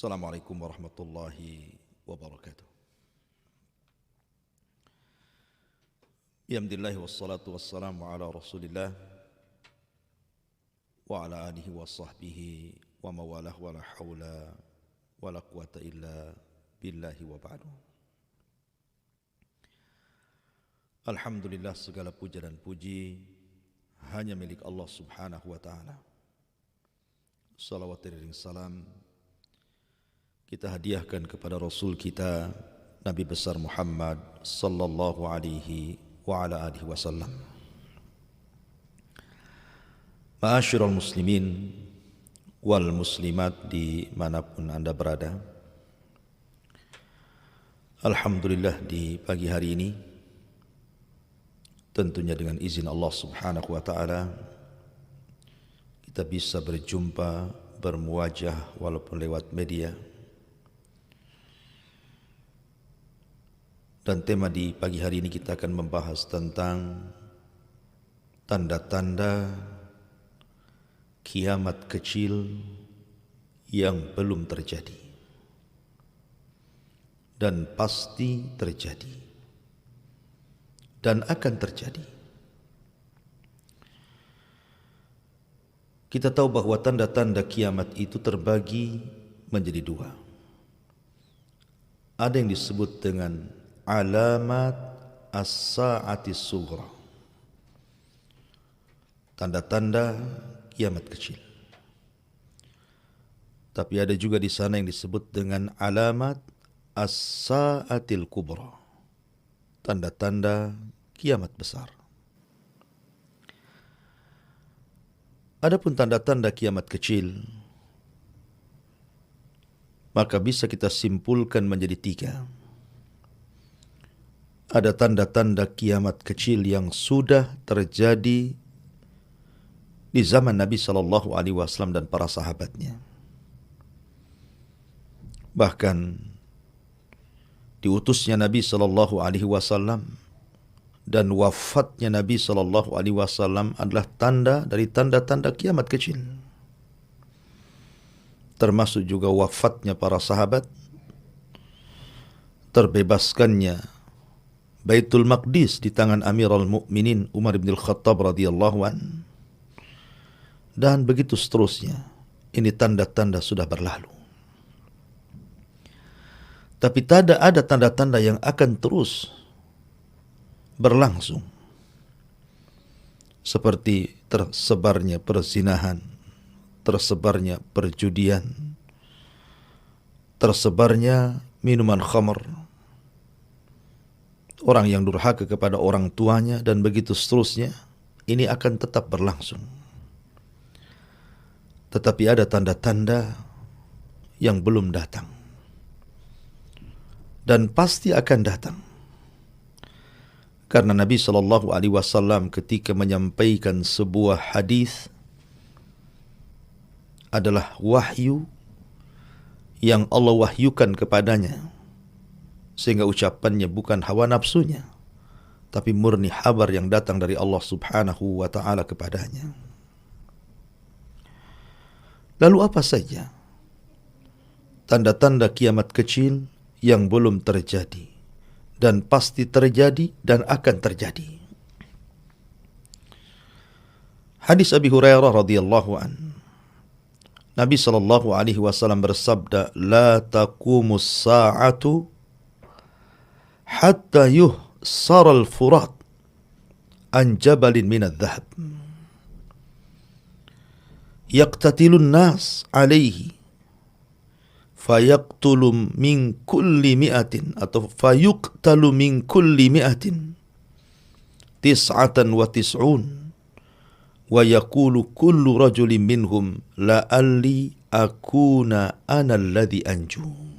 Assalamualaikum warahmatullahi wabarakatuh. Alhamdulillah wassalatu wassalamu ala Rasulillah wa ala alihi wa sahbihi wa mawalah wa la hawla wa la quwata illa billahi wa ba'du. Alhamdulillah, segala puja dan puji hanya milik Allah Subhanahu wa taala. Salawat dan salam kita hadiahkan kepada Rasul kita Nabi besar Muhammad sallallahu alaihi wa ala alihi wasallam. Ma'asyiral muslimin wal muslimat dimanapun Anda berada, alhamdulillah di pagi hari ini tentunya dengan izin Allah Subhanahu wa taala kita bisa berjumpa, bermuajah walaupun lewat media. Dan tema di pagi hari ini kita akan membahas tentang tanda-tanda kiamat kecil yang belum terjadi dan pasti terjadi dan akan terjadi. Kita tahu bahwa tanda-tanda kiamat itu terbagi menjadi dua. Ada yang disebut dengan alamat as-sa'ati sughra, tanda-tanda kiamat kecil. Tapi ada juga di sana yang disebut dengan alamat as-sa'atil kubra, tanda-tanda kiamat besar. Adapun tanda-tanda kiamat kecil, maka bisa kita simpulkan menjadi tiga. Ada tanda-tanda kiamat kecil yang sudah terjadi di zaman Nabi sallallahu alaihi wasallam dan para sahabatnya. Bahkan diutusnya Nabi sallallahu alaihi wasallam dan wafatnya Nabi sallallahu alaihi wasallam adalah tanda dari tanda-tanda kiamat kecil. Termasuk juga wafatnya para sahabat, terbebaskannya Baitul Maqdis di tangan Amirul Mukminin Umar bin Al-Khattab radhiyallahu an, dan begitu seterusnya. Ini tanda-tanda sudah berlalu. Tapi ada tanda-tanda yang akan terus berlangsung, seperti tersebarnya perzinahan, tersebarnya perjudian, tersebarnya minuman khamr, orang yang durhaka kepada orang tuanya, dan begitu seterusnya. Ini akan tetap berlangsung. Tetapi ada tanda-tanda yang belum datang dan pasti akan datang. Karena Nabi sallallahu alaihi wasallam ketika menyampaikan sebuah hadis adalah wahyu yang Allah wahyukan kepadanya, sehingga ucapannya bukan hawa nafsunya, tapi murni kabar yang datang dari Allah Subhanahu wa ta'ala kepadanya. Lalu apa saja tanda-tanda kiamat kecil yang belum terjadi dan pasti terjadi dan akan terjadi? Hadis Abi Hurairah radhiyallahu an, Nabi sallallahu alaihi wasallam bersabda, "La taqumus sa'atu hatta yuhsar al-furat an jabalin min al-dhahab yaqtatilun nas alaihi fayaqtulu min kulli mi'atin atau fayuqtalu min kulli mi'atin tis'atan wa tis'un wa yaqulu kullu rajulin minhum la'alli akuna ana alladhi anju."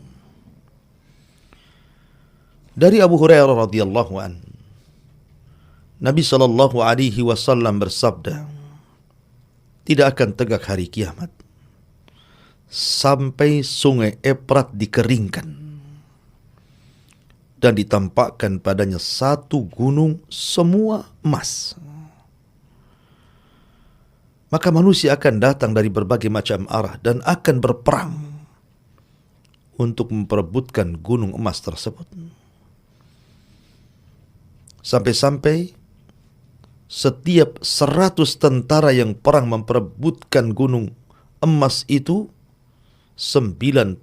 Dari Abu Hurairah radhiyallahu an, Nabi sallallahu alaihi wasallam bersabda, tidak akan tegak hari kiamat sampai sungai Efrat dikeringkan dan ditampakkan padanya satu gunung semua emas. Maka manusia akan datang dari berbagai macam arah dan akan berperang untuk memperebutkan gunung emas tersebut. Sampai-sampai setiap 100 tentara yang perang memperebutkan gunung emas itu, 99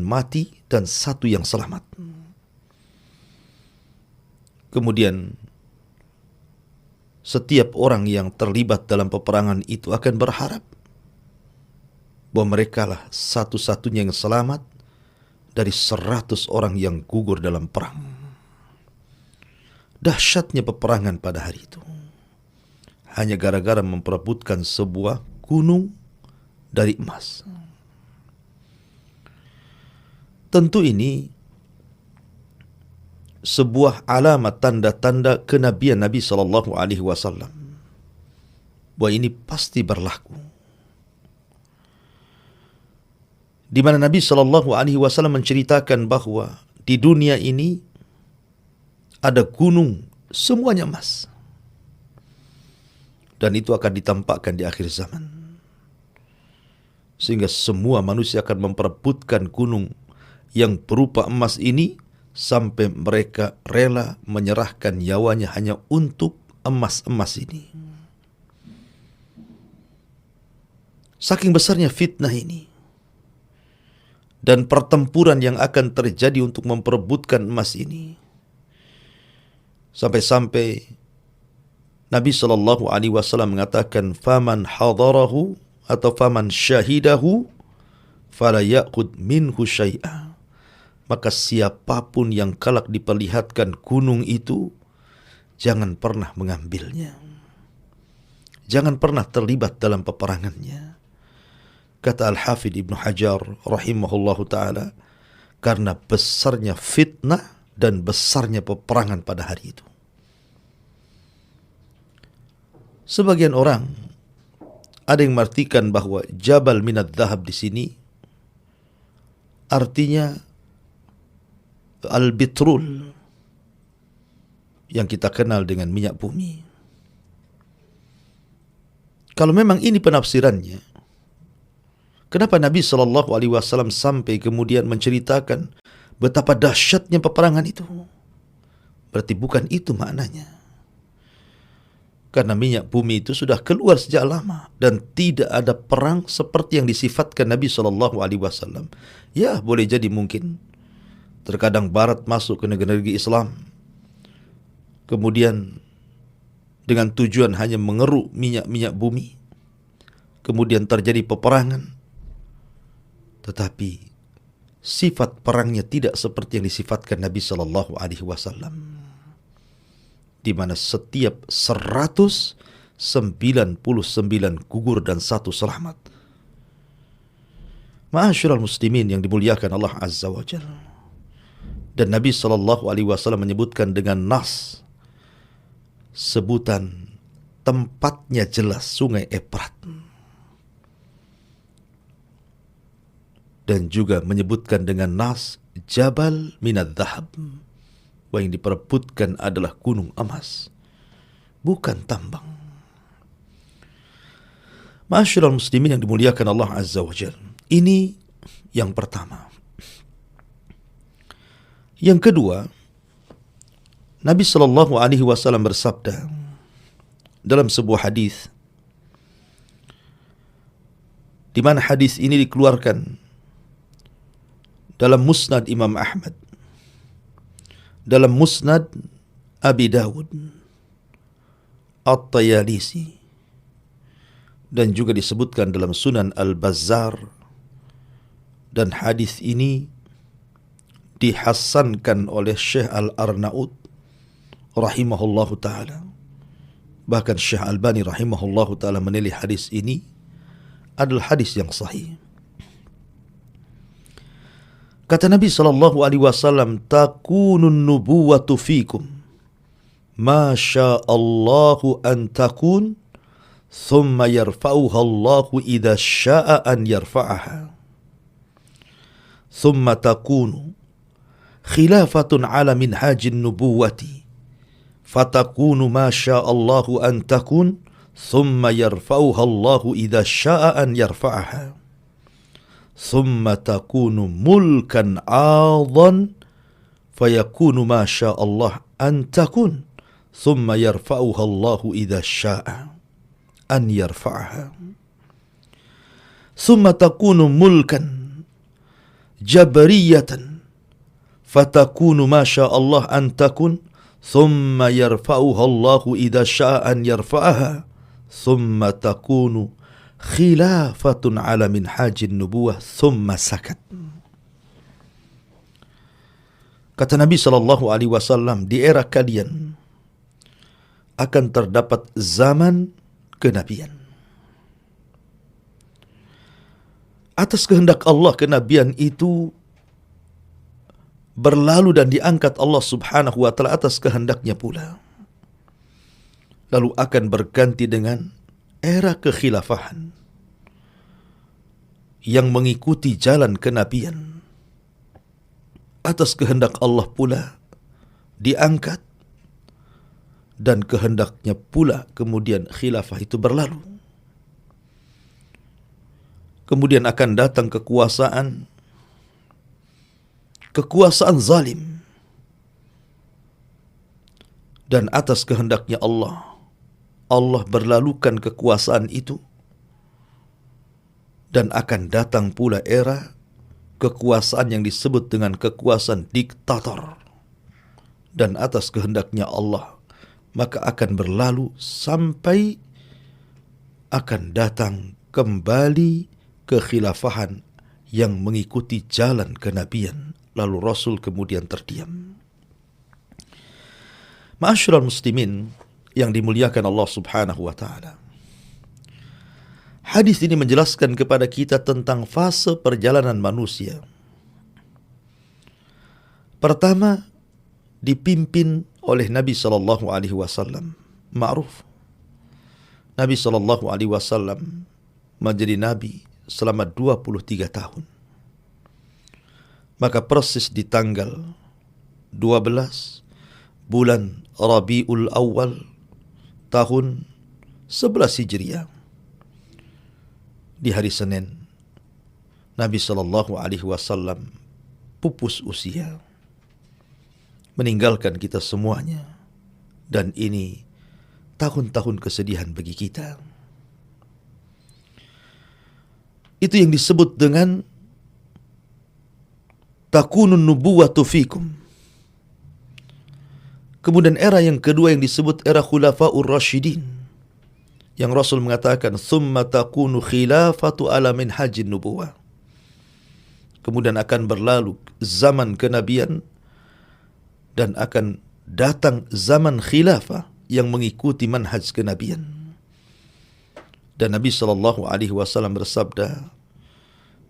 mati dan 1 yang selamat. Kemudian setiap orang yang terlibat dalam peperangan itu akan berharap bahwa mereka lah satu-satunya yang selamat dari 100 orang yang gugur dalam perang. Dahsyatnya peperangan pada hari itu hanya gara-gara memperebutkan sebuah gunung dari emas. Tentu ini sebuah alamat tanda-tanda kenabian Nabi SAW bahwa ini pasti berlaku. Di mana Nabi SAW menceritakan bahwa di dunia ini ada gunung semuanya emas, dan itu akan ditampakkan di akhir zaman, sehingga semua manusia akan memperebutkan gunung yang berupa emas ini sampai mereka rela menyerahkan nyawanya hanya untuk emas-emas ini. Saking besarnya fitnah ini dan pertempuran yang akan terjadi untuk memperebutkan emas ini, sampai-sampai Nabi SAW mengatakan, faman hadarahu atau faman syahidahu fala ya'khud minhu syai'a. Maka siapapun yang kelak diperlihatkan gunung itu, jangan pernah mengambilnya, jangan pernah terlibat dalam peperangannya. Kata Al-Hafidh Ibnu Hajar rahimahullahu ta'ala, karena besarnya fitnah dan besarnya peperangan pada hari itu. Sebagian orang ada yang mengartikan bahwa Jabal Minad Dhahab di sini artinya al-bitrul yang kita kenal dengan minyak bumi. Kalau memang ini penafsirannya, kenapa Nabi SAW sampai kemudian menceritakan betapa dahsyatnya peperangan itu? Berarti bukan itu maknanya. Karena minyak bumi itu sudah keluar sejak lama dan tidak ada perang seperti yang disifatkan Nabi SAW. Ya, boleh jadi mungkin terkadang Barat masuk ke negeri Islam, kemudian dengan tujuan hanya mengeruk minyak-minyak bumi, kemudian terjadi peperangan. Tetapi sifat perangnya tidak seperti yang disifatkan Nabi SAW, di mana setiap 199 gugur dan 1 selamat. Ma'asyiral muslimin yang dimuliakan Allah Azza wa Jalla. Dan Nabi SAW menyebutkan dengan nas, sebutan tempatnya jelas, Sungai Efrat. Dan juga menyebutkan dengan nas Jabal Minad Dhahab, bahwa yang diperebutkan adalah gunung emas, bukan tambang. Ma'asyiral muslimin yang dimuliakan Allah Azza wa Jalla. Ini yang pertama. Yang kedua, Nabi SAW bersabda dalam sebuah hadis, di mana hadis ini dikeluarkan dalam Musnad Imam Ahmad, dalam Musnad Abi Dawud, At-Tayalisi, dan juga disebutkan dalam Sunan Al-Bazzar, dan hadis ini dihasankan oleh Syekh Al-Arnaud rahimahullahu ta'ala. Bahkan Syekh Albani rahimahullahu ta'ala menilai hadis ini adalah hadis yang sahih. Kata Nabi SAW, takunun nubuwatu fikum ma sya'allahu an takun thumma yarfa'uha Allahu idha sya'a an yarfa'aha thumma takunu khilafatun ala minhajin nubuwati fatakunu ma sya'allahu an takun thumma yarfa'uha Allahu idha sya'a an yarfa'aha thumma takunu mulkan 'adhan fayakunu ma syaa Allah an takun thumma yarfa'uha Allahu idza syaa'a an yarfa'aha thumma takunu mulkan jabariyatan fatakunu ma syaa Allah an takun thumma yarfa'uha Allahu idza syaa'a an yarfa'aha thumma takunu khilafatun ala minhajin nubuwah thumma sakat. Kata Nabi SAW, di era kalian akan terdapat zaman kenabian. Atas kehendak Allah, kenabian itu berlalu dan diangkat Allah Subhanahu wa ta'ala atas kehendaknya pula. Lalu akan berganti dengan era kekhilafahan yang mengikuti jalan kenabian. Atas kehendak Allah pula diangkat dan kehendaknya pula kemudian khilafah itu berlalu. Kemudian akan datang kekuasaan zalim, dan atas kehendaknya Allah berlalukan kekuasaan itu, dan akan datang pula era kekuasaan yang disebut dengan kekuasaan diktator, dan atas kehendaknya Allah maka akan berlalu sampai akan datang kembali kekhilafahan yang mengikuti jalan kenabian. Lalu Rasul kemudian terdiam. Ma'asyiral muslimin yang dimuliakan Allah Subhanahu wa ta'ala, hadis ini menjelaskan kepada kita tentang fase perjalanan manusia. Pertama, dipimpin oleh Nabi SAW. Ma'ruf, Nabi SAW menjadi Nabi selama 23 tahun. Maka persis di tanggal 12 bulan Rabiul Awal tahun 11 Hijriah, di hari Senin, Nabi SAW pupus usia, meninggalkan kita semuanya, dan ini tahun-tahun kesedihan bagi kita. Itu yang disebut dengan takunun nubuwatu fikum. Kemudian era yang kedua yang disebut era khulafaur rasyidin, yang Rasul mengatakan thumma takunu khilafatu ala minhajin nubuwah. Kemudian akan berlalu zaman kenabian dan akan datang zaman khilafah yang mengikuti manhaj kenabian. Dan Nabi SAW bersabda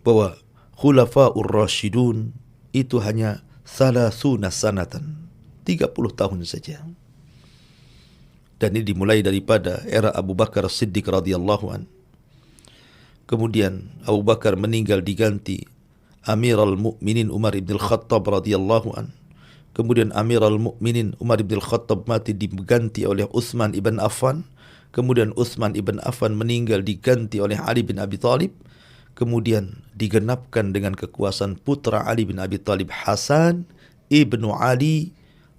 bahwa khulafaur rasyidun itu hanya 30 sanatan, 30 tahun saja. Dan ini dimulai daripada era Abu Bakar Siddiq radhiyallahu an. Kemudian Abu Bakar meninggal diganti Amirul Mukminin Umar ibn al-Khattab radhiyallahu an. Kemudian Amirul Mukminin Umar ibn al-Khattab mati diganti oleh Utsman ibn Affan. Kemudian Utsman ibn Affan meninggal diganti oleh Ali bin Abi Thalib. Kemudian digenapkan dengan kekuasaan putra Ali bin Abi Thalib, Hasan ibnu Ali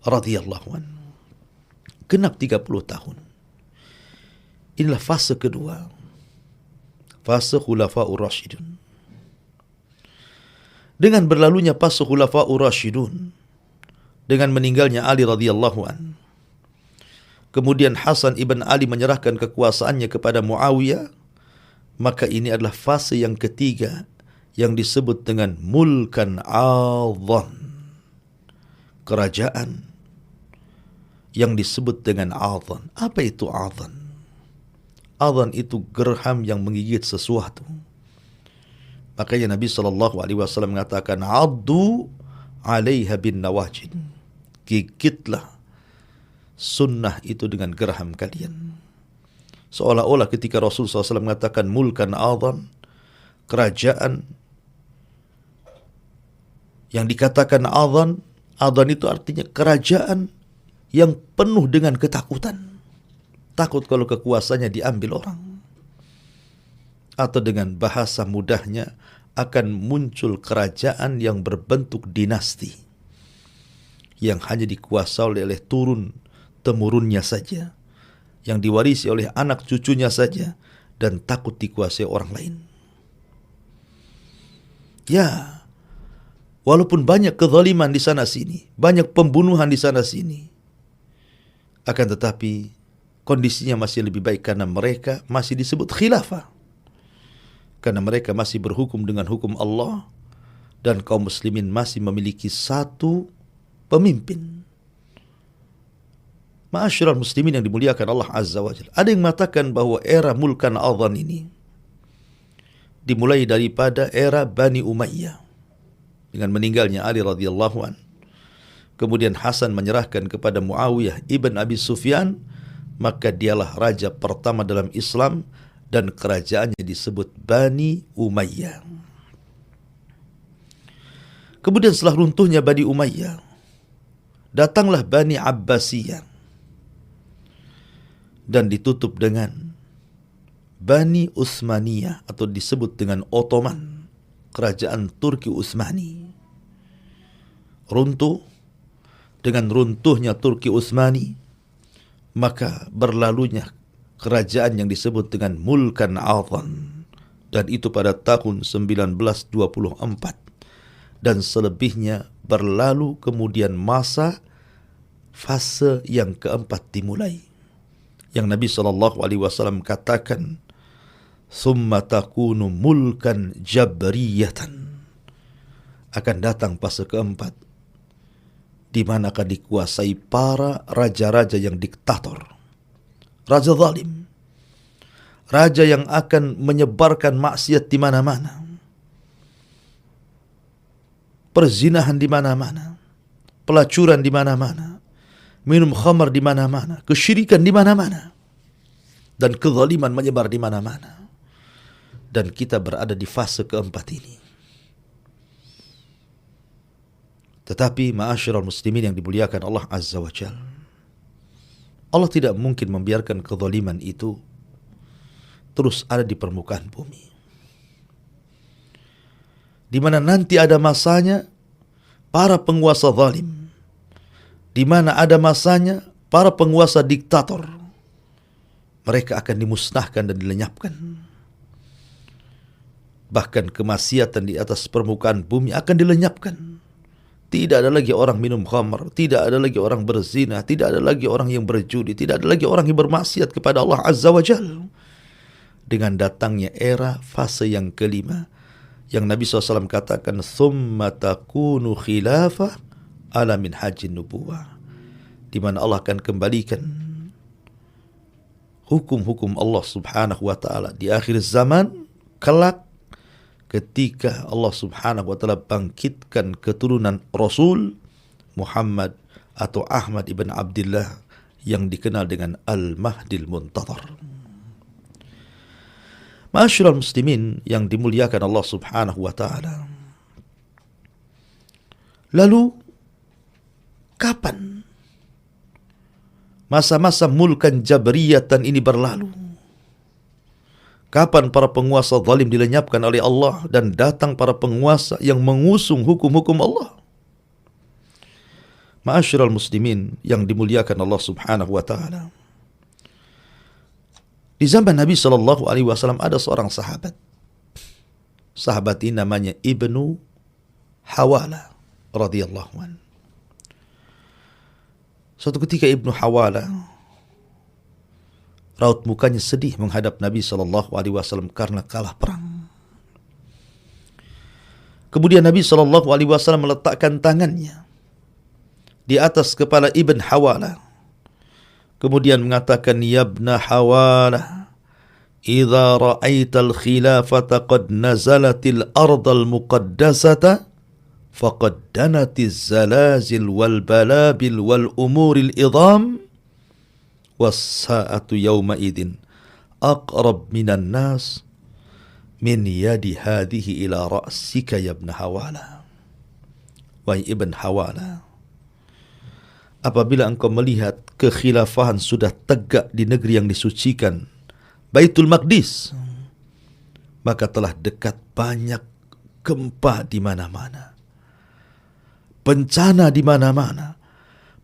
radhiyallahu an. Genap 30 tahun. Inilah fase kedua, fase khulafaur rasyidun. Dengan berlalunya fase khulafaur rasyidun, dengan meninggalnya Ali radhiyallahu an, kemudian Hasan ibn Ali menyerahkan kekuasaannya kepada Muawiyah, maka ini adalah fase yang ketiga yang disebut dengan mulkan adhan, kerajaan yang disebut dengan adhan. Apa itu adhan? Adhan itu gerham yang menggigit sesuatu. Makanya Nabi SAW mengatakan addu 'alaiha bin nawajid, gigitlah sunnah itu dengan gerham kalian. Seolah-olah ketika Rasulullah SAW mengatakan mulkan adhan, kerajaan yang dikatakan adhan itu artinya kerajaan yang penuh dengan ketakutan. Takut kalau kekuasaannya diambil orang. Atau dengan bahasa mudahnya, akan muncul kerajaan yang berbentuk dinasti, yang hanya dikuasai oleh turun-temurunnya saja, yang diwarisi oleh anak cucunya saja, dan takut dikuasai orang lain. Ya, walaupun banyak kezaliman di sana sini, banyak pembunuhan di sana sini, akan tetapi kondisinya masih lebih baik karena mereka masih disebut khilafah. Karena mereka masih berhukum dengan hukum Allah dan kaum muslimin masih memiliki satu pemimpin. Ma'asyiral muslimin yang dimuliakan Allah Azza wa Jalla. Ada yang mengatakan bahwa era Mulkan Adhan ini dimulai daripada era Bani Umayyah dengan meninggalnya Ali radhiyallahu an. Kemudian Hasan menyerahkan kepada Muawiyah ibn Abi Sufyan, maka dialah raja pertama dalam Islam dan kerajaannya disebut Bani Umayyah. Kemudian setelah runtuhnya Bani Umayyah, datanglah Bani Abbasiyah dan ditutup dengan Bani Utsmaniyah atau disebut dengan Ottoman, kerajaan Turki Utsmani. Runtuh. Dengan runtuhnya Turki Utsmani, maka berlalunya kerajaan yang disebut dengan Mulkan Adhan, dan itu pada tahun 1924, dan selebihnya berlalu. Kemudian fase yang keempat dimulai, yang Nabi SAW katakan, "Tsumma takunu mulkan jabriyatan." Akan datang fase keempat, di mana akan dikuasai para raja-raja yang diktator, raja zalim, raja yang akan menyebarkan maksiat di mana-mana, perzinahan di mana-mana, pelacuran di mana-mana, minum khamar di mana-mana, kesyirikan di mana-mana, dan kezaliman menyebar di mana-mana. Dan kita berada di fase keempat ini. Tetapi ma'asyiral muslimin yang dimuliakan Allah Azza wa Jalla, Allah tidak mungkin membiarkan kezaliman itu terus ada di permukaan bumi, di mana nanti ada masanya para penguasa zalim, di mana ada masanya para penguasa diktator, mereka akan dimusnahkan dan dilenyapkan. Bahkan kemaksiatan di atas permukaan bumi akan dilenyapkan. Tidak ada lagi orang minum khamar, tidak ada lagi orang berzina, tidak ada lagi orang yang berjudi, tidak ada lagi orang yang bermaksiat kepada Allah Azza wa Jalla. Dengan datangnya era fase yang kelima, yang Nabi SAW katakan, "Tsumma takunu khilafah ala min hajin nubuwah." Di mana Allah akan kembalikan hukum-hukum Allah Subhanahu wa taala di akhir zaman kelak, ketika Allah Subhanahu wa taala bangkitkan keturunan Rasul Muhammad atau Ahmad ibn Abdullah yang dikenal dengan Al-Mahdil Muntadhar. Ma'asyiral muslimin yang dimuliakan Allah Subhanahu wa taala. Lalu kapan masa-masa mulkan jabriyatan ini berlalu? Kapan para penguasa zalim dilenyapkan oleh Allah dan datang para penguasa yang mengusung hukum-hukum Allah? Ma'asyiral muslimin yang dimuliakan Allah Subhanahu wa taala. Di zaman Nabi SAW ada seorang sahabat. Sahabat ini namanya Ibnu Hawala radhiyallahu an. Suatu ketika Ibnu Hawala raut mukanya sedih menghadap Nabi SAW karena kalah perang. Kemudian Nabi SAW meletakkan tangannya di atas kepala Ibn Hawala. Kemudian mengatakan, "Ya Ibn Hawala, idza ra'aital khilafata qad nazalatil ardal muqaddasata faqad danatiz zalazil wal balabil wal umuril idham was-sa'atu yawma idin aqrab minan nas min yadi hadhihi ila ra'sika ya Ibn Hawala." Wahai Ibn Hawala, apabila engkau melihat kekhilafahan sudah tegak di negeri yang disucikan, Baitul Maqdis, maka telah dekat banyak gempa di mana-mana, bencana di mana-mana,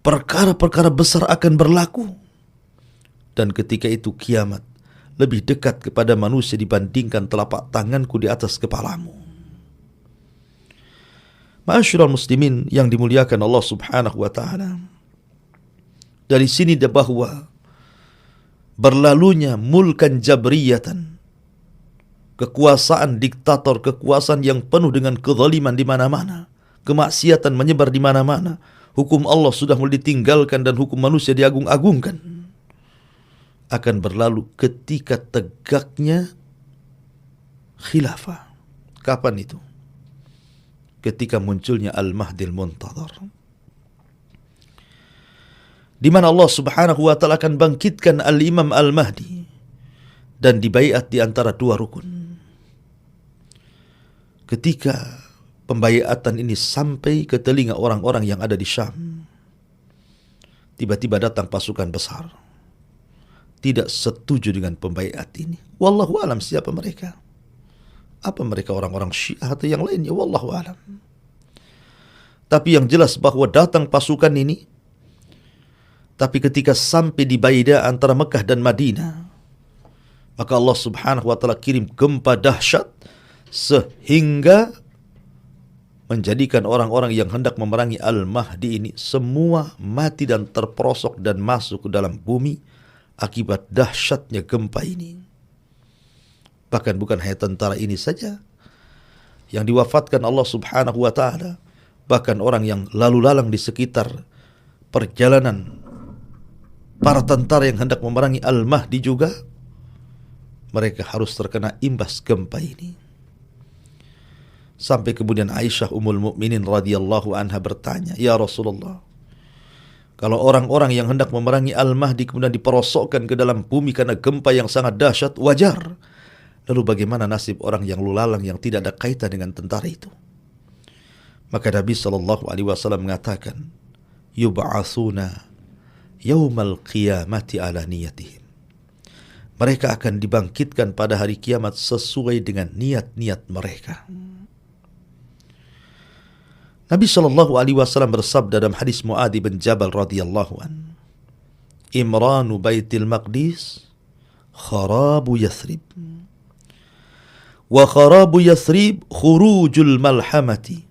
perkara-perkara besar akan berlaku. Dan ketika itu kiamat lebih dekat kepada manusia dibandingkan telapak tanganku di atas kepalamu. Ma'asyiral muslimin yang dimuliakan Allah Subhanahu wa taala. Dari sini bahwa berlalunya mulkan jabriyatan, kekuasaan diktator, kekuasaan yang penuh dengan kezaliman di mana-mana, kemaksiatan menyebar di mana-mana, hukum Allah sudah mulai ditinggalkan dan hukum manusia diagung-agungkan, akan berlalu ketika tegaknya khilafah. Kapan itu? Ketika munculnya Al-Mahdil Muntadhar, di mana Allah Subhanahu wa taala akan bangkitkan Al-Imam Al-Mahdi dan dibaiat di antara dua rukun. Ketika pembaiatan ini sampai ke telinga orang-orang yang ada di Syam, tiba-tiba datang pasukan besar tidak setuju dengan pembaiat ini. Wallahu alam siapa mereka? Apa mereka orang-orang Syiah atau yang lainnya? Wallahu alam. Tapi yang jelas bahwa datang pasukan ini, tapi ketika sampai di Baida antara Mekah dan Madinah, maka Allah Subhanahu wa taala kirim gempa dahsyat sehingga menjadikan orang-orang yang hendak memerangi Al-Mahdi ini semua mati dan terperosok dan masuk ke dalam bumi akibat dahsyatnya gempa ini. Bahkan bukan hanya tentara ini saja yang diwafatkan Allah Subhanahu wa taala, bahkan orang yang lalu lalang di sekitar perjalanan para tentara yang hendak memerangi Al-Mahdi juga, mereka harus terkena imbas gempa ini. Sampai kemudian Aisyah Ummul Mukminin radhiyallahu anha bertanya, "Ya Rasulullah, kalau orang-orang yang hendak memerangi Al-Mahdi kemudian diperosokkan ke dalam bumi karena gempa yang sangat dahsyat, wajar. Lalu bagaimana nasib orang yang lulalang yang tidak ada kaitan dengan tentara itu?" Maka Nabi sallallahu alaihi wasallam mengatakan, "Yub'atsuna yaumal qiyamati ala niyatihim." Mereka akan dibangkitkan pada hari kiamat sesuai dengan niat-niat mereka. Nabi sallallahu alaihi wasallam bersabda dalam hadis Muadz bin Jabal radhiyallahu an, "Imranu Baitil Maqdis kharabu Yathrib. Wa kharabu Yathrib khurujul malhamati.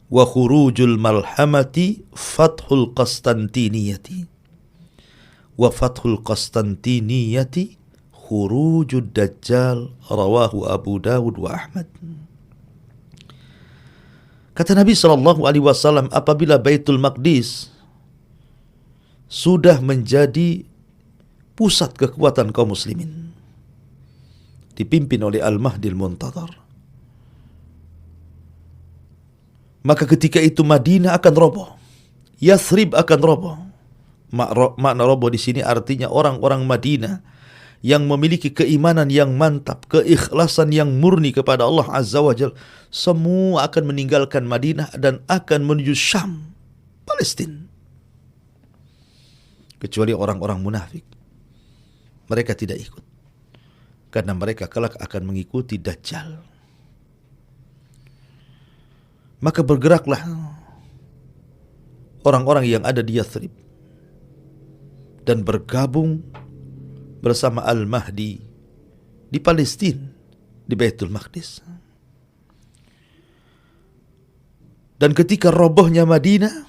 Wa khurujul malhamati fathul Qastantiniyati. Wa fathul Qastantiniyati khurujud Dajjal." Rawahu Abu Dawud wa Ahmad. Kata Nabi sallallahu alaihi wasallam, apabila Baitul Maqdis sudah menjadi pusat kekuatan kaum muslimin, dipimpin oleh Al-Mahdil Muntadhar, maka ketika itu Madinah akan roboh, Yathrib akan roboh. Makna roboh di sini artinya orang-orang Madinah yang memiliki keimanan yang mantap, keikhlasan yang murni kepada Allah Azza wa Jalla, semua akan meninggalkan Madinah dan akan menuju Syam, Palestina. Kecuali orang-orang munafik. Mereka tidak ikut, karena mereka kelak akan mengikuti Dajjal. Maka bergeraklah orang-orang yang ada di Yathrib dan bergabung bersama Al-Mahdi di Palestina, di Baitul Maqdis. Dan ketika robohnya Madinah,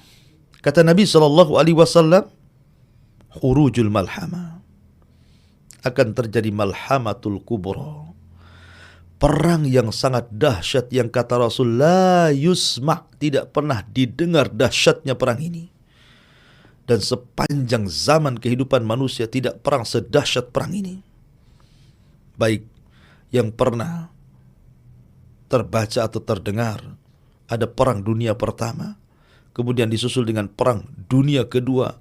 kata Nabi sallallahu alaihi wasallam, khurujul malhamah, akan terjadi malhamatul kubra, perang yang sangat dahsyat yang kata Rasul la yusma', tidak pernah didengar dahsyatnya perang ini. Dan sepanjang zaman kehidupan manusia tidak perang sedahsyat perang ini. Baik yang pernah terbaca atau terdengar, ada perang dunia pertama, kemudian disusul dengan perang dunia kedua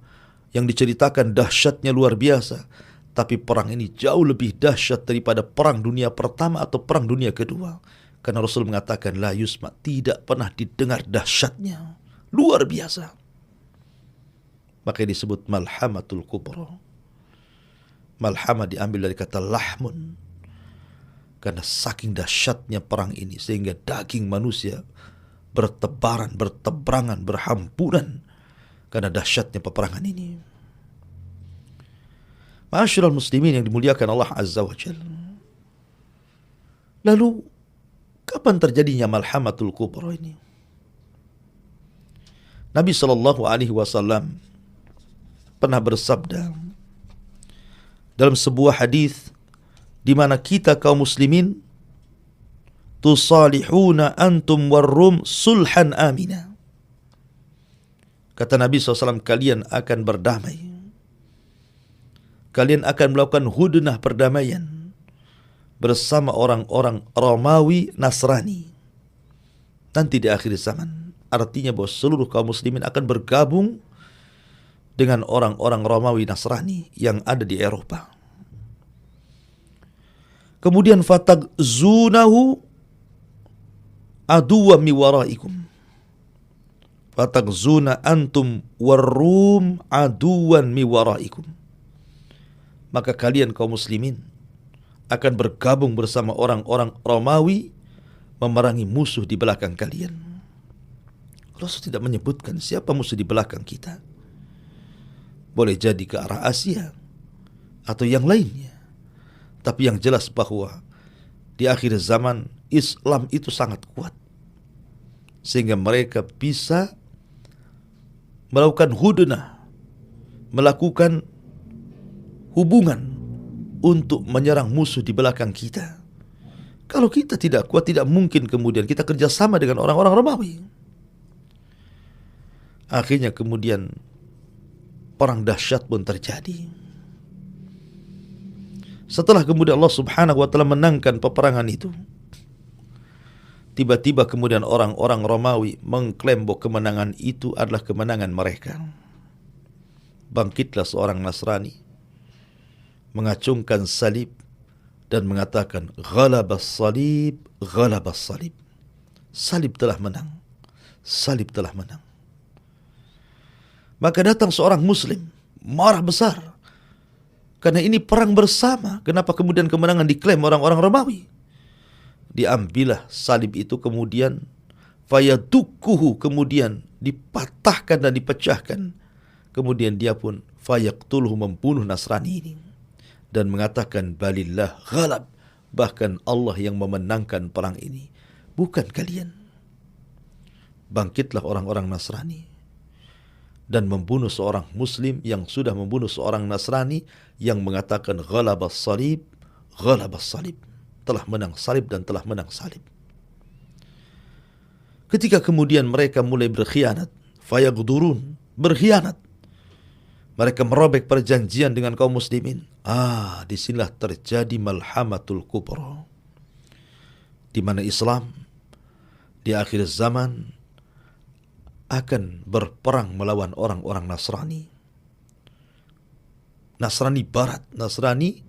yang diceritakan dahsyatnya luar biasa. Tapi perang ini jauh lebih dahsyat daripada perang dunia pertama atau perang dunia kedua. Karena Rasul mengatakan la yusma', tidak pernah didengar dahsyatnya, luar biasa. Maka disebut malhamatul kubra. Malhamah diambil dari kata lahmun, Karena saking dahsyatnya perang ini sehingga daging manusia bertebaran, berteberangan, berhamburan karena dahsyatnya peperangan ini. Ma'asyiral muslimin yang dimuliakan Allah Azza wa Jalla. Lalu kapan terjadinya malhamatul kubra ini? Nabi sallallahu alaihi wasallam pernah bersabda dalam sebuah hadis di mana kita kaum muslimin tusalihuna antum warrum sulhan amina. Kata Nabi SAW, kalian akan berdamai. Kalian akan melakukan hudnah perdamaian bersama orang-orang Romawi Nasrani. Nanti di akhir zaman. Artinya bahwa seluruh kaum muslimin akan bergabung dengan orang-orang Romawi Nasrani yang ada di Eropa. Kemudian fatagzunahu aduwa mi waraikum. Fatagzuna antum warrum aduwan mi waraikum. Maka kalian kaum muslimin akan bergabung bersama orang-orang Romawi memerangi musuh di belakang kalian. Rasul tidak menyebutkan siapa musuh di belakang kita. Boleh jadi ke arah Asia atau yang lainnya. Tapi yang jelas bahwa di akhir zaman Islam itu sangat kuat. Sehingga mereka bisa melakukan hudnah, melakukan hubungan untuk menyerang musuh di belakang kita. Kalau kita tidak kuat, tidak mungkin kemudian kita kerjasama dengan orang-orang Romawi. Akhirnya kemudian perang dahsyat pun terjadi. Setelah kemudian Allah Subhanahu wa Ta'ala menangkan peperangan itu, tiba-tiba kemudian orang-orang Romawi mengklaim bahwa kemenangan itu adalah kemenangan mereka. Bangkitlah seorang Nasrani, mengacungkan salib dan mengatakan, ghalabas salib, ghalabas salib. Salib telah menang, salib telah menang. Maka datang seorang muslim, marah besar. Karena ini perang bersama. Kenapa kemudian kemenangan diklaim orang-orang Romawi? Diambillah salib itu kemudian fayadukuhu, kemudian dipatahkan dan dipecahkan. Kemudian dia pun fayaktuluhu, membunuh Nasrani ini. Dan mengatakan balillah ghalab, bahkan Allah yang memenangkan perang ini, bukan kalian. Bangkitlah orang-orang Nasrani dan membunuh seorang muslim yang sudah membunuh seorang Nasrani yang mengatakan ghalabas salib, ghalabas salib, telah menang salib dan telah menang salib. Ketika kemudian mereka mulai berkhianat, fayagdurun, berkhianat, mereka merobek perjanjian dengan kaum muslimin. Disinilah terjadi malhamatul kubra, di mana Islam di akhir zaman akan berperang melawan orang-orang Nasrani. Nasrani Barat, Nasrani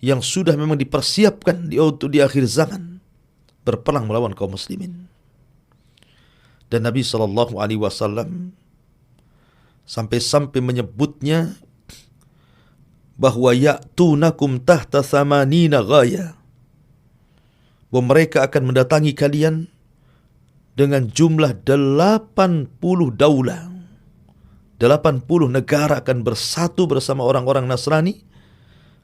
yang sudah memang dipersiapkan untuk di akhir zaman berperang melawan kaum muslimin. Dan Nabi SAW sampai-sampai menyebutnya bahwa ya'tunakum tahta thamanina ghaya, bahwa mereka akan mendatangi kalian dengan jumlah 80 daulah. 80 negara akan bersatu bersama orang-orang Nasrani.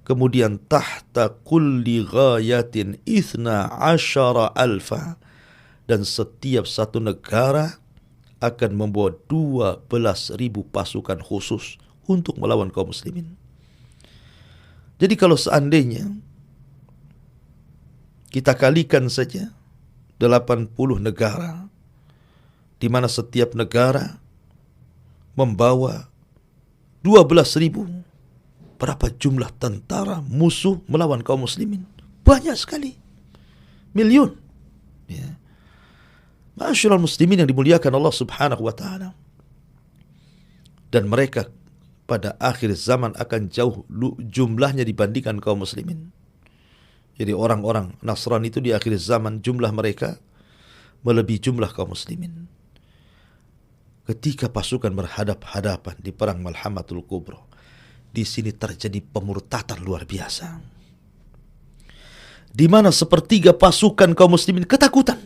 Kemudian tahta kulli ghayatin ithna asyara alfa. Dan setiap satu negara akan membawa 12.000 pasukan khusus untuk melawan kaum muslimin. Jadi kalau seandainya kita kalikan saja 80 negara, di mana setiap negara membawa 12.000. Berapa jumlah tentara musuh melawan kaum muslimin? Banyak sekali. Miliun. Ya. Ma'asyiral muslimin yang dimuliakan Allah Subhanahu wa Ta'ala. Dan mereka pada akhir zaman akan jauh jumlahnya dibandingkan kaum muslimin. Jadi orang-orang Nasrani itu di akhir zaman jumlah mereka melebihi jumlah kaum muslimin. Ketika pasukan berhadap-hadapan di perang Malhamatul Kubra, di sini terjadi pemurtatan luar biasa. di mana sepertiga pasukan kaum muslimin ketakutan.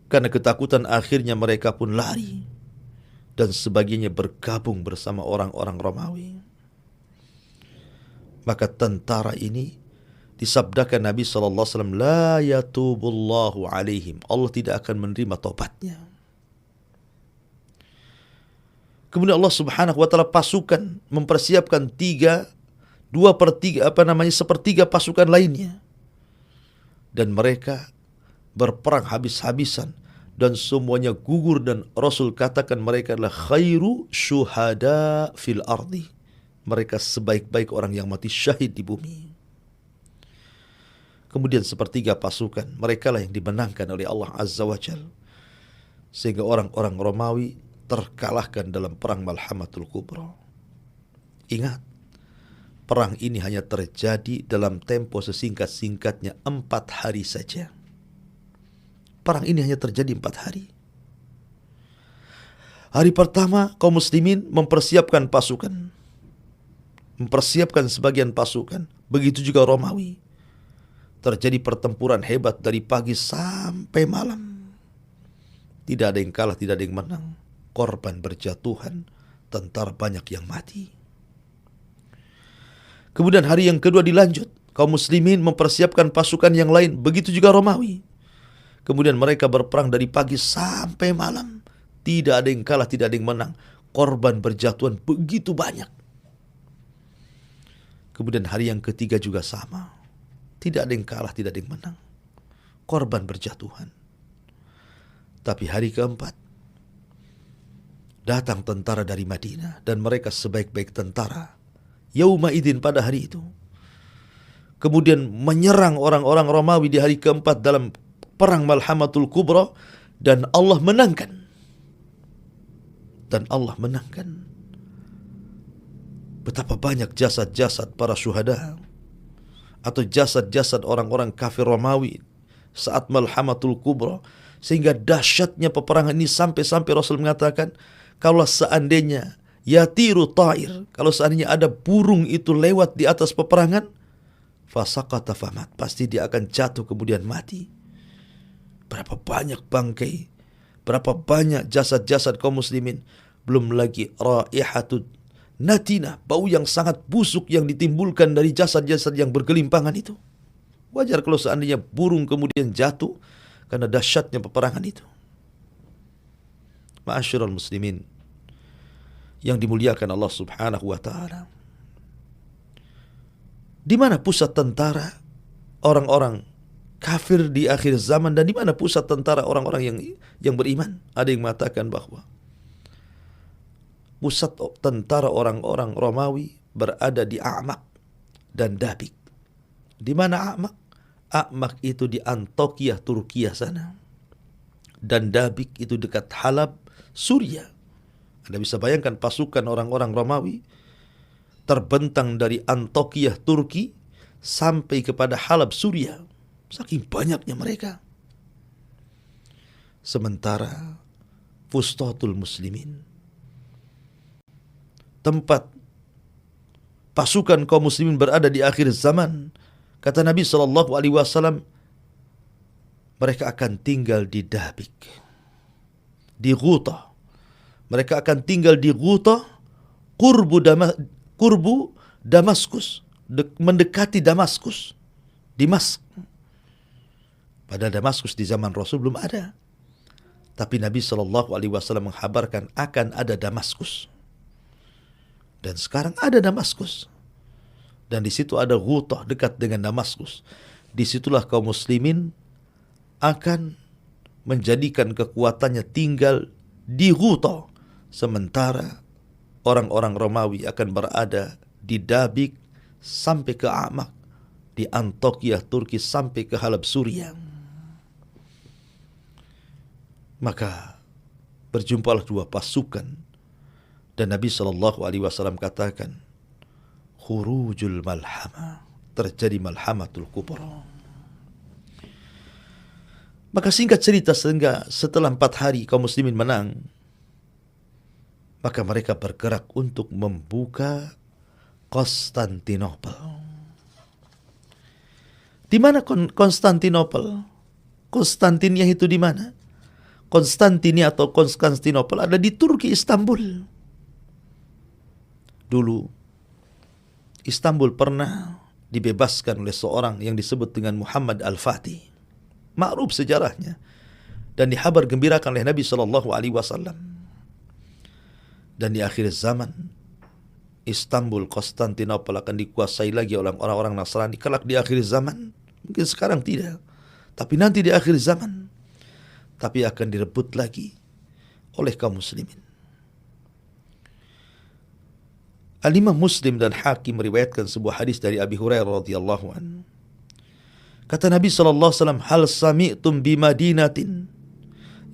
Karena ketakutan akhirnya mereka pun lari dan sebagiannya bergabung bersama orang-orang Romawi. Maka tentara ini disabdakan Nabi SAW, la yatubullahu alaihim, Allah tidak akan menerima taubatnya. Kemudian Allah Subhanahu wa taala pasukan mempersiapkan sepertiga pasukan lainnya, dan mereka berperang habis-habisan dan semuanya gugur, dan Rasul katakan mereka adalah khairu syuhada fil ardi, mereka sebaik-baik orang yang mati syahid di bumi. Kemudian sepertiga pasukan mereka lah yang dimenangkan oleh Allah Azza wa Jalla, sehingga orang-orang Romawi terkalahkan dalam perang Malhamatul Kubra. Ingat, perang ini hanya terjadi dalam tempo sesingkat-singkatnya 4 hari saja. Perang ini hanya terjadi 4 hari. Hari pertama kaum muslimin mempersiapkan pasukan, mempersiapkan sebagian pasukan. Begitu juga Romawi. Terjadi pertempuran hebat dari pagi sampai malam. Tidak ada yang kalah, tidak ada yang menang. Korban berjatuhan, tentara banyak yang mati. Kemudian hari yang kedua dilanjut, kaum muslimin mempersiapkan pasukan yang lain, begitu juga Romawi. Kemudian mereka berperang dari pagi sampai malam. Tidak ada yang kalah, tidak ada yang menang. Korban berjatuhan begitu banyak. Kemudian hari yang ketiga juga sama. Tidak ada yang kalah, tidak ada yang menang. Korban berjatuhan. Tapi hari keempat, datang tentara dari Madinah, dan mereka sebaik-baik tentara. Yauma idin, pada hari itu. Kemudian menyerang orang-orang Romawi di hari keempat dalam perang Malhamatul Kubra, dan Allah menangkan. Dan Allah menangkan. Betapa banyak jasad-jasad para syuhada atau jasad-jasad orang-orang kafir Romawi saat Malhamatul Kubra, sehingga dahsyatnya peperangan ini sampai-sampai Rasul mengatakan, kalau seandainya yatiru ta'ir, kalau seandainya ada burung itu lewat di atas peperangan, fasaqata famat, pasti dia akan jatuh kemudian mati. Berapa banyak bangkai, berapa banyak jasad-jasad kaum muslimin, belum lagi raihatud natina, bau yang sangat busuk yang ditimbulkan dari jasad-jasad yang bergelimpangan itu. Wajar kalau seandainya burung kemudian jatuh karena dahsyatnya peperangan itu. Ma'asyiral muslimin yang dimuliakan Allah Subhanahu wa taala. Di mana pusat tentara orang-orang kafir di akhir zaman, dan di mana pusat tentara orang-orang yang beriman? Ada yang mengatakan bahwa pusat tentara orang-orang Romawi berada di A'maq dan Dabik. Di mana A'maq? A'maq itu di Antokia, Turkiya sana. Dan Dabik itu dekat Halab, Suriah. Anda bisa bayangkan pasukan orang-orang Romawi terbentang dari Antokia, Turki, sampai kepada Halab, Suriah. Saking banyaknya mereka. Sementara Fustatul Muslimin, tempat pasukan kaum muslimin berada di akhir zaman, kata Nabi SAW, mereka akan tinggal di Dabik, di Ghuta. Mereka akan tinggal di Ghuta, kurbu Damaskus, mendekati Damaskus, Dimask. Padahal Damaskus di zaman Rasul belum ada. Tapi Nabi SAW menghabarkan akan ada Damaskus. Dan sekarang ada Damaskus. Dan di situ ada Ghuta dekat dengan Damaskus. Disitulah kaum muslimin akan menjadikan kekuatannya tinggal di Ghuta. Sementara orang-orang Romawi akan berada di Dabik sampai ke A'maq, di Antokia, Turki sampai ke Halab, Suriah. Maka berjumpalah dua pasukan, dan Nabi SAW katakan, khurujul malhamah, terjadi malhamatul kubra. Maka singkat cerita, sehingga setelah 4 hari kaum muslimin menang, maka mereka bergerak untuk membuka Konstantinopel. Di mana Konstantinopel? Konstantinia itu di mana? Konstantinia atau Konstantinopel ada di Turki, Istanbul. Dulu Istanbul pernah dibebaskan oleh seorang yang disebut dengan Muhammad Al-Fatih. Ma'ruf sejarahnya dan dihabar gembirakan oleh Nabi sallallahu alaihi wasallam. Dan di akhir zaman Istanbul, Konstantinopel akan dikuasai lagi oleh orang-orang Nasrani kelak di akhir zaman. Mungkin sekarang tidak, tapi nanti di akhir zaman. Tapi akan direbut lagi oleh kaum muslimin. Al-Imam Muslim dan Hakim meriwayatkan sebuah hadis dari Abi Hurairah radhiyallahu anhu. Kata Nabi sallallahu alaihi wasallam, "Hal sami'tum bi Madinatin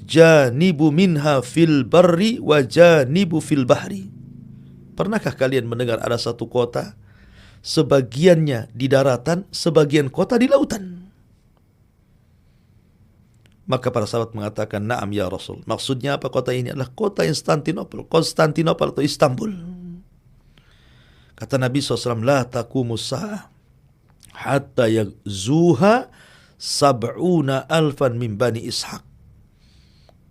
janibu minha fil barri wa janibu fil bahri?" Pernahkah kalian mendengar ada satu kota sebagiannya di daratan, sebagian kota di lautan? Maka para sahabat mengatakan, "Na'am ya Rasul." Maksudnya apa kota ini? Adalah kota Konstantinopel atau Istanbul. Kata Nabi SAW, "La taqumus sa'ah hatta yaghzuha sab'una alfan min bani Ishaq."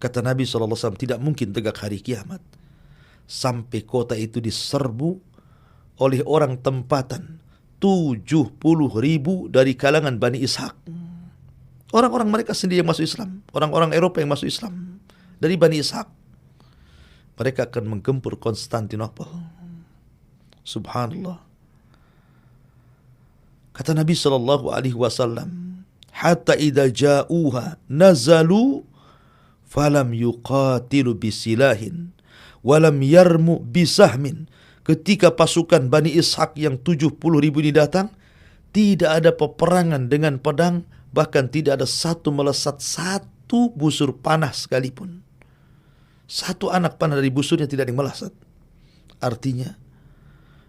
Kata Nabi SAW, tidak mungkin tegak hari kiamat sampai kota itu diserbu oleh orang tempatan 70.000 dari kalangan Bani Ishaq. Orang-orang mereka sendiri yang masuk Islam, orang-orang Eropa yang masuk Islam dari Bani Ishaq. Mereka akan menggempur Konstantinopel. Subhanallah. Kata Nabi sallallahu alaihi wasallam, "Hatta idza ja'uha nazalu falam yuqatilu bisilahin walam yarmu bisahmin." Ketika pasukan Bani Ishaq yang 70.000 ini datang, tidak ada peperangan dengan pedang, bahkan tidak ada satu melesat satu busur panah sekalipun. Satu anak panah dari busurnya tidak ada yang melesat. Artinya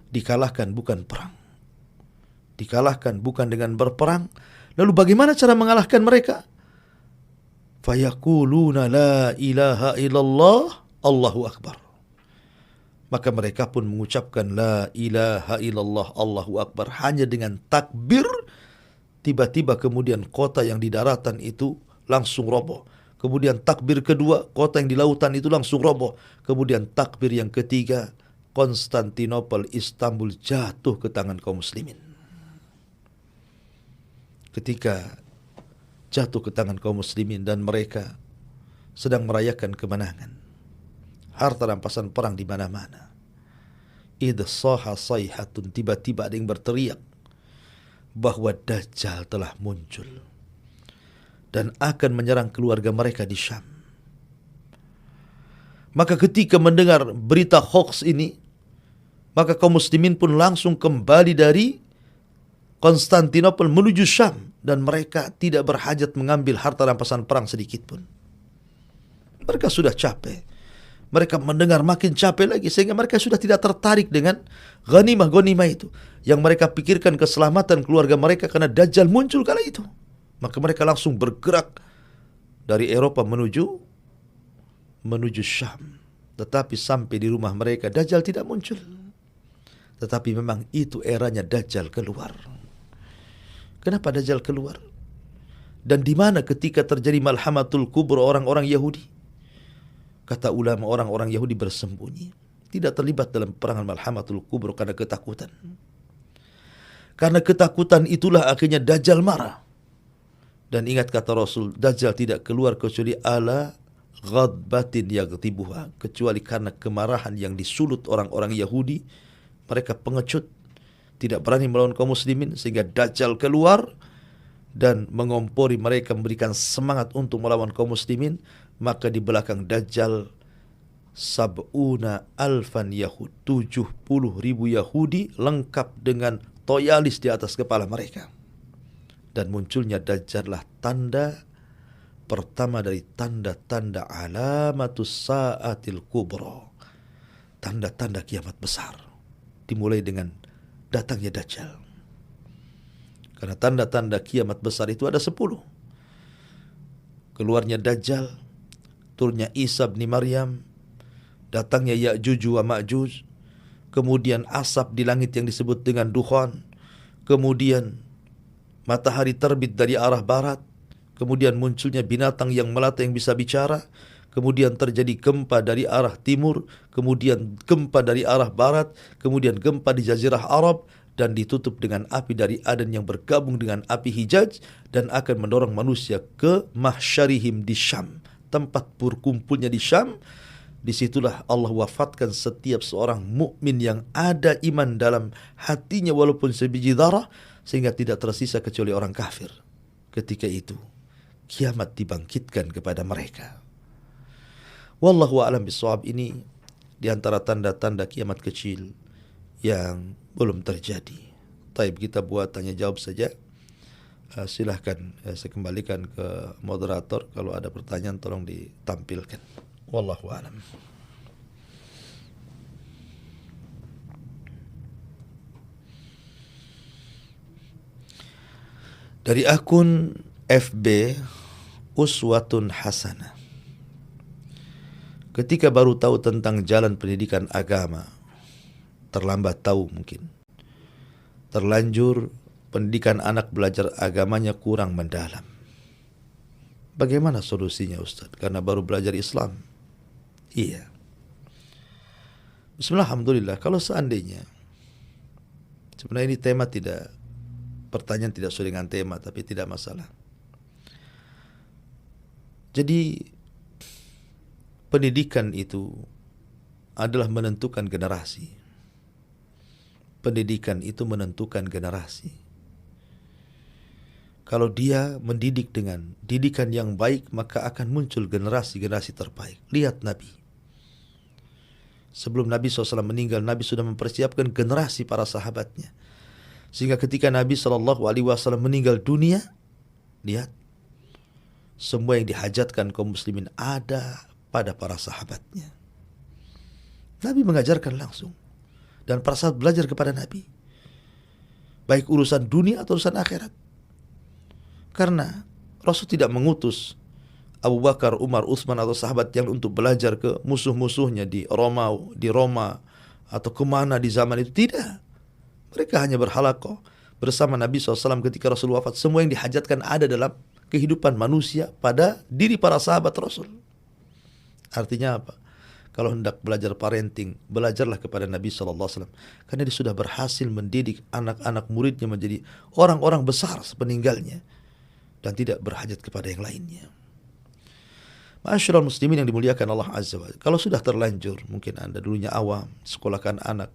dikalahkan bukan perang, dikalahkan bukan dengan berperang. Lalu bagaimana cara mengalahkan mereka? Fayaquluna la ilaha illallah Allahu akbar. Maka mereka pun mengucapkan la ilaha illallah Allahu akbar hanya dengan takbir. Tiba-tiba kemudian kota yang di daratan itu langsung roboh. Kemudian takbir kedua, kota yang di lautan itu langsung roboh. Kemudian takbir yang ketiga, Konstantinopel, Istanbul jatuh ke tangan kaum muslimin. Ketika jatuh ke tangan kaum muslimin dan mereka sedang merayakan kemenangan, harta rampasan perang di mana-mana. Idh saha sayhatun, tiba-tiba ada yang berteriak bahwa Dajjal telah muncul dan akan menyerang keluarga mereka di Syam. Maka ketika mendengar berita hoax ini, maka kaum muslimin pun langsung kembali dari Konstantinopel menuju Syam dan mereka tidak berhajat mengambil harta rampasan perang sedikit pun. Mereka sudah capek. Mereka mendengar makin capek lagi sehingga mereka sudah tidak tertarik dengan ghanimah-ghanimah itu. Yang mereka pikirkan keselamatan keluarga mereka karena Dajjal muncul kala itu. Maka mereka langsung bergerak dari Eropa menuju Syam. Tetapi sampai di rumah mereka Dajjal tidak muncul. Tetapi memang itu eranya Dajjal keluar. Kenapa Dajjal keluar? Dan di mana ketika terjadi Malhamatul Kubra orang-orang Yahudi? Kata ulama, orang-orang Yahudi bersembunyi, tidak terlibat dalam perangan Malhamatul Kubra karena ketakutan. Karena ketakutan itulah akhirnya Dajjal marah. Dan ingat kata Rasul, Dajjal tidak keluar kecuali ala ghadbatin yaghtibuha, kecuali karena kemarahan yang disulut orang-orang Yahudi. Mereka pengecut, tidak berani melawan kaum muslimin, sehingga Dajjal keluar dan mengompori mereka, memberikan semangat untuk melawan kaum muslimin. Maka di belakang Dajjal sab'una alfan Yahud, 70.000 Yahudi lengkap dengan toyalis di atas kepala mereka. Dan munculnya Dajjal lah tanda pertama dari tanda-tanda alamatus sa'atil kubra, tanda-tanda kiamat besar, dimulai dengan datangnya Dajjal. Karena tanda-tanda kiamat besar itu ada 10. Keluarnya Dajjal, turunnya Isa bin Maryam, datangnya Ya'juj wa Ma'juj, kemudian asap di langit yang disebut dengan dukhan, kemudian matahari terbit dari arah barat, kemudian munculnya binatang yang melata yang bisa bicara, kemudian terjadi gempa dari arah timur, kemudian gempa dari arah barat, kemudian gempa di Jazirah Arab, dan ditutup dengan api dari Aden yang bergabung dengan api Hijaz dan akan mendorong manusia ke mahsyarihim di Syam, tempat berkumpulnya di Syam. Disitulah Allah wafatkan setiap seorang mukmin yang ada iman dalam hatinya walaupun sebiji darah, sehingga tidak tersisa kecuali orang kafir. Ketika itu kiamat dibangkitkan kepada mereka. Wallahu a'lam bishawab. Ini di antara tanda-tanda kiamat kecil yang belum terjadi. Taib, kita buat tanya jawab saja. Silahkan saya kembalikan ke moderator. Kalau ada pertanyaan tolong ditampilkan. Wallahu a'lam. Dari akun FB Uswatun Hasanah. Ketika baru tahu tentang jalan pendidikan agama, terlambat tahu mungkin. Terlanjur pendidikan anak belajar agamanya kurang mendalam. Bagaimana solusinya Ustaz? Karena baru belajar Islam. Iya. Bismillah, alhamdulillah. Kalau seandainya, sebenarnya ini tema tidak, pertanyaan tidak sesuai dengan tema, tapi tidak masalah. Jadi pendidikan itu adalah menentukan generasi. Pendidikan itu menentukan generasi. Kalau dia mendidik dengan didikan yang baik, maka akan muncul generasi-generasi terbaik. Lihat Nabi. Sebelum Nabi SAW meninggal, Nabi sudah mempersiapkan generasi para sahabatnya. Sehingga ketika Nabi SAW meninggal dunia, lihat, semua yang dihajatkan kaum muslimin ada pada para sahabatnya. Nabi mengajarkan langsung. Dan para sahabat belajar kepada Nabi. Baik urusan dunia atau urusan akhirat. Karena Rasul tidak mengutus Abu Bakar, Umar, Utsman atau sahabat yang untuk belajar ke musuh-musuhnya di Roma atau kemana di zaman itu. Tidak. Mereka hanya berhalaqah bersama Nabi SAW ketika Rasul wafat. Semua yang dihajatkan ada dalam kehidupan manusia pada diri para sahabat Rasul. Artinya apa? Kalau hendak belajar parenting, belajarlah kepada Nabi SAW. Karena dia sudah berhasil mendidik anak-anak muridnya menjadi orang-orang besar sepeninggalnya. Dan tidak berhajat kepada yang lainnya. Ma'asyiral muslimin yang dimuliakan Allah Azza wa Jalla. Kalau sudah terlanjur, mungkin Anda dulunya awam, sekolahkan anak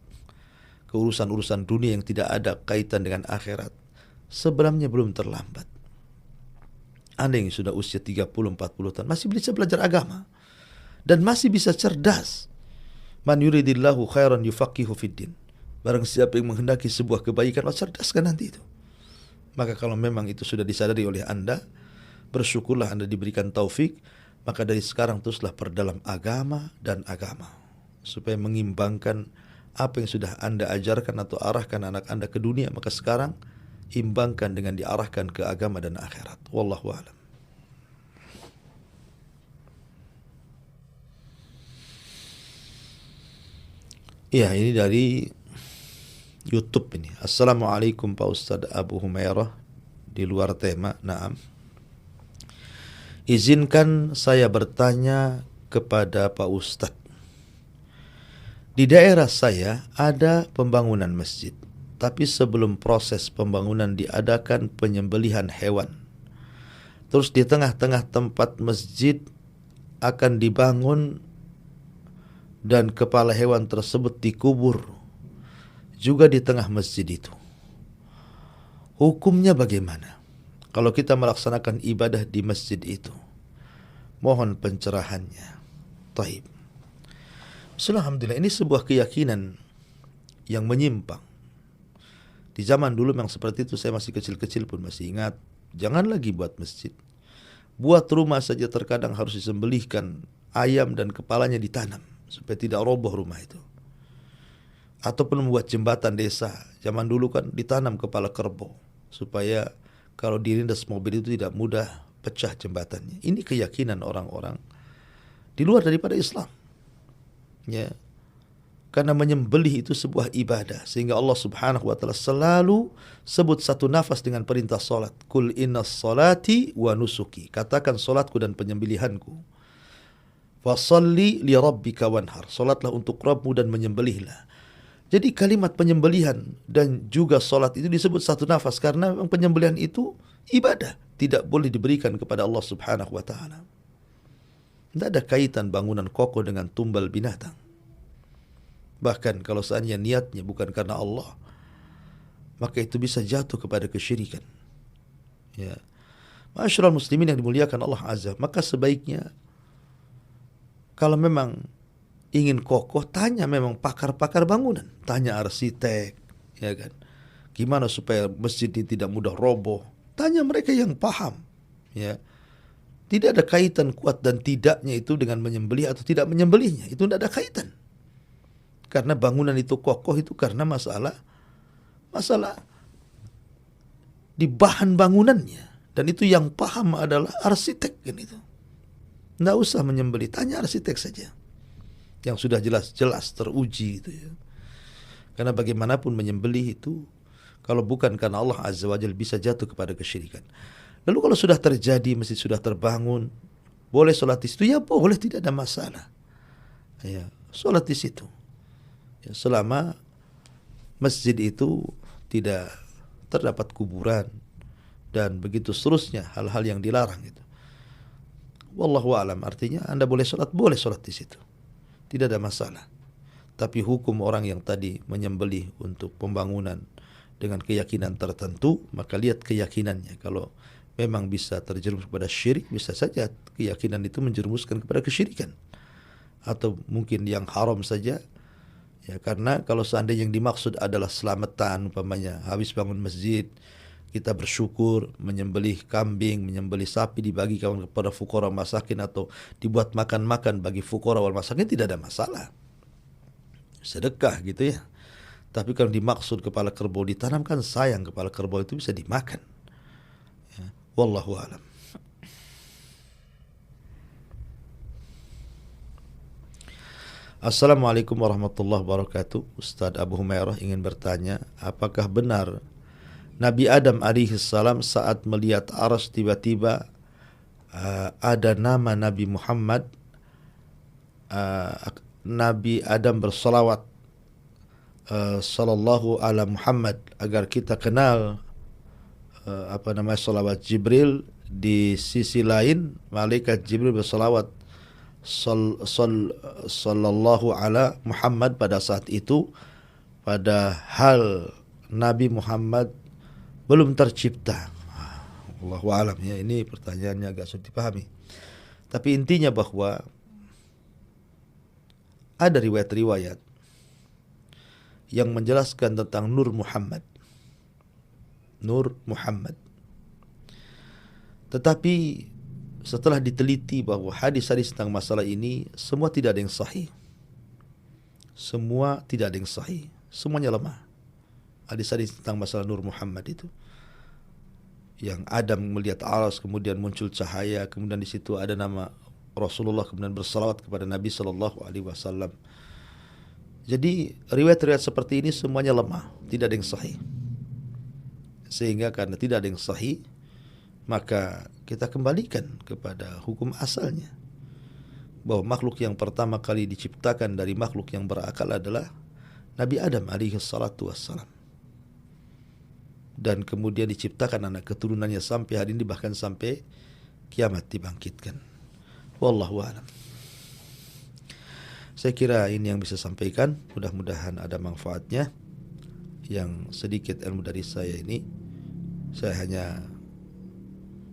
ke urusan-urusan dunia yang tidak ada kaitan dengan akhirat, sebenarnya belum terlambat. Anda yang sudah usia 30-40 tahun masih bisa belajar agama dan masih bisa cerdas. Man yuridillahu khairan yufaqihu fiddin. Barang siapa yang menghendaki sebuah kebaikan, Allah cerdaskan nanti itu. Maka kalau memang itu sudah disadari oleh Anda, bersyukurlah Anda diberikan taufik. Maka dari sekarang teruslah perdalam agama dan agama, supaya mengimbangkan apa yang sudah Anda ajarkan atau arahkan anak Anda ke dunia. Maka sekarang imbangkan dengan diarahkan ke agama dan akhirat. Wallahu a'lam. Iya, ini dari YouTube ini. Assalamualaikum Pak Ustadz Abu Humairah. Di luar tema, naam. Izinkan saya bertanya kepada Pak Ustadz. Di daerah saya ada pembangunan masjid, tapi sebelum proses pembangunan diadakan penyembelihan hewan. Terus di tengah-tengah tempat masjid akan dibangun dan kepala hewan tersebut dikubur juga di tengah masjid itu. Hukumnya bagaimana kalau kita melaksanakan ibadah di masjid itu? Mohon pencerahannya. Taib. Alhamdulillah, ini sebuah keyakinan yang menyimpang. Di zaman dulu memang seperti itu, saya masih kecil-kecil pun masih ingat. Jangan lagi buat masjid. Buat rumah saja terkadang harus disembelihkan ayam dan kepalanya ditanam supaya tidak roboh rumah itu. Ataupun membuat jembatan desa. Zaman dulu kan ditanam kepala kerbau supaya kalau dilindas mobil itu tidak mudah pecah jembatannya. Ini keyakinan orang-orang di luar daripada Islam. Ya. Karena menyembelih itu sebuah ibadah, sehingga Allah Subhanahu wa taala selalu sebut satu nafas dengan perintah salat. Qul innas salati wa nusuki. Katakan salatku dan penyembelihanku. Fasalli li rabbika wanhar. Salatlah untuk Rabbmu dan menyembelihlah. Jadi kalimat penyembelihan dan juga salat itu disebut satu nafas karena penyembelihan itu ibadah, tidak boleh diberikan kepada Allah Subhanahu wa taala. Tidak ada kaitan bangunan kokoh dengan tumbal binatang. Bahkan kalau seandainya niatnya bukan karena Allah, maka itu bisa jatuh kepada kesyirikan. Ya. Ma'asyiral muslimin yang dimuliakan Allah Azza, maka sebaiknya kalau memang ingin kokoh, tanya memang pakar-pakar bangunan, tanya arsitek, ya kan. Gimana supaya masjid ini tidak mudah roboh? Tanya mereka yang paham, ya. Tidak ada kaitan kuat dan tidaknya itu dengan menyembelih atau tidak menyembelihnya, itu tidak ada kaitan. Karena bangunan itu kokoh itu karena masalah di bahan bangunannya, dan itu yang paham adalah arsitek kan itu. Tidak usah menyembelih, tanya arsitek saja yang sudah jelas-jelas teruji itu ya. Karena bagaimanapun menyembelih itu kalau bukan karena Allah Azza wa Jalla bisa jatuh kepada kesyirikan. Lalu kalau sudah terjadi, masjid sudah terbangun, boleh sholat di situ? Ya boleh, tidak ada masalah. Ya, sholat di situ. Ya, selama masjid itu tidak terdapat kuburan dan begitu seterusnya, hal-hal yang dilarang itu. Wallahu a'lam, artinya Anda boleh sholat di situ. Tidak ada masalah. Tapi hukum orang yang tadi menyembelih untuk pembangunan dengan keyakinan tertentu, maka lihat keyakinannya. Kalau memang bisa terjerumus kepada syirik, bisa saja keyakinan itu menjerumuskan kepada kesyirikan. Atau mungkin yang haram saja. Ya, karena kalau seandainya yang dimaksud adalah selamatan, umpamanya habis bangun masjid, kita bersyukur, menyembelih kambing, menyembelih sapi dibagikan kepada fuqara masakin atau dibuat makan-makan bagi fuqara wal masakin, tidak ada masalah. Sedekah gitu ya. Tapi kalau dimaksud kepala kerbau ditanamkan, sayang kepala kerbau itu bisa dimakan. Ya, wallahu a'lam. Assalamualaikum warahmatullahi wabarakatuh. Ustaz Abu Humairah ingin bertanya, apakah benar Nabi Adam alaihissalam saat melihat aras tiba-tiba ada nama Nabi Muhammad, Nabi Adam bersalawat sallallahu ala Muhammad agar kita kenal salawat Jibril. Di sisi lain malaikat Jibril bersalawat sallallahu ala Muhammad pada saat itu, padahal Nabi Muhammad belum tercipta. Allahu a'lam ya, ini pertanyaannya agak sulit dipahami. Tapi intinya bahwa ada riwayat-riwayat yang menjelaskan tentang Nur Muhammad. Nur Muhammad. Tetapi setelah diteliti bahwa hadis-hadis tentang masalah ini semua tidak ada yang sahih. Semua tidak ada yang sahih. Semuanya lemah. Hadis-hadis tentang masalah Nur Muhammad itu. Yang Adam melihat aras, kemudian muncul cahaya, kemudian di situ ada nama Rasulullah, kemudian bersalawat kepada Nabi sallallahu alaihi wasallam. Jadi riwayat-riwayat seperti ini semuanya lemah, tidak ada yang sahih. Sehingga karena tidak ada yang sahih, maka kita kembalikan kepada hukum asalnya, bahwa makhluk yang pertama kali diciptakan dari makhluk yang berakal adalah Nabi Adam alaihi salatu wassalam. Dan kemudian diciptakan anak keturunannya sampai hari ini, bahkan sampai kiamat dibangkitkan. Wallahu a'lam. Saya kira ini yang bisa sampaikan, mudah-mudahan ada manfaatnya. Yang sedikit ilmu dari saya ini, saya hanya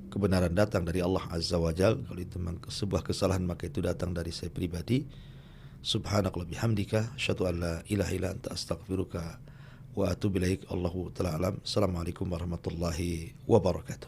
kebenaran datang dari Allah Azza wa Jalla. Kalau itu sebuah kesalahan, maka itu datang dari saya pribadi. Subhanakallah bihamdika, asyhadu an la ilaha illa anta astaghfiruka wa atubu ilaik. Allahu ta'ala alam. Assalamualaikum warahmatullahi wabarakatuh.